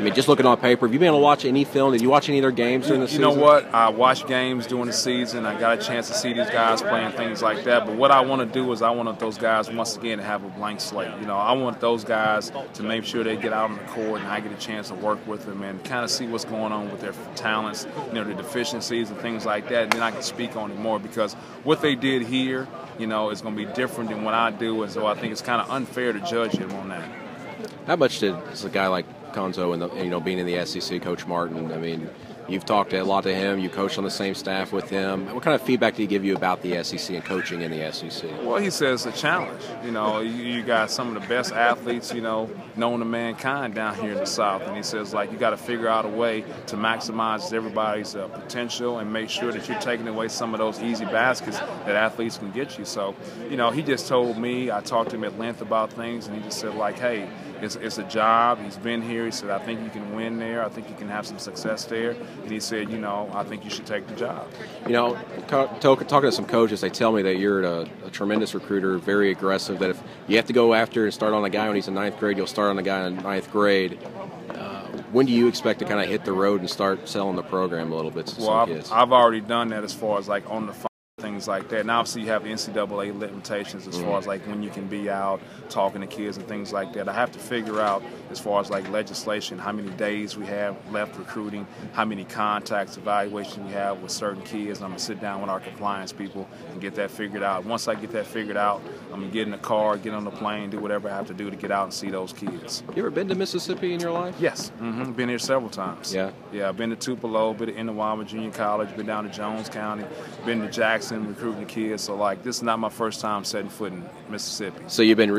mean, just looking on paper, have you been able to watch any film? Did you watch any of their games during the season? You know what? I watch games during the season. I got a chance to see these guys playing things like that. But what I want to do is I want those guys, once again, to have a blank slate. You know, I want those guys to make sure they get out on the court and I get a chance to work with them and kind of see what's going on with their talents, you know, their deficiencies and things like that. And then I can speak on it more because what they did here, you know, is going to be different than what I do. And so I think it's kind of unfair to judge them on that. How much does a guy like Konzo and being in the SEC, Coach Martin, I mean, you've talked a lot to him. You coached on the same staff with him. What kind of feedback did he give you about the SEC and coaching in the SEC? Well, he says it's a challenge. You know, you got some of the best athletes, you know, known to mankind down here in the South. And he says, like, you got to figure out a way to maximize everybody's potential and make sure that you're taking away some of those easy baskets that athletes can get you. So, you know, he just told me, I talked to him at length about things, and he just said, like, hey, it's a job. He's been here. He said, I think you can win there. I think you can have some success there. And he said, you know, I think you should take the job. You know, talking to some coaches, they tell me that you're a tremendous recruiter, very aggressive, that if you have to go after and start on a guy when he's in ninth grade, you'll start on a guy in ninth grade. When do you expect to kind of hit the road and start selling the program a little bit to some kids? I've already done that as far as like on the phone, things like that. And obviously you have NCAA limitations as far as like when you can be out talking to kids and things like that. I have to figure out as far as like legislation, how many days we have left recruiting, how many contacts, evaluation we have with certain kids. I'm going to sit down with our compliance people and get that figured out. Once I get that figured out, I'm going to get in the car, get on the plane, do whatever I have to do to get out and see those kids. You ever been to Mississippi in your life? Yes. Been here several times. Yeah? Yeah, I've been to Tupelo, been to Innowama Junior College, been down to Jones County, been to Jackson recruiting the kids. So, like, this is not my first time setting foot in Mississippi. So you've been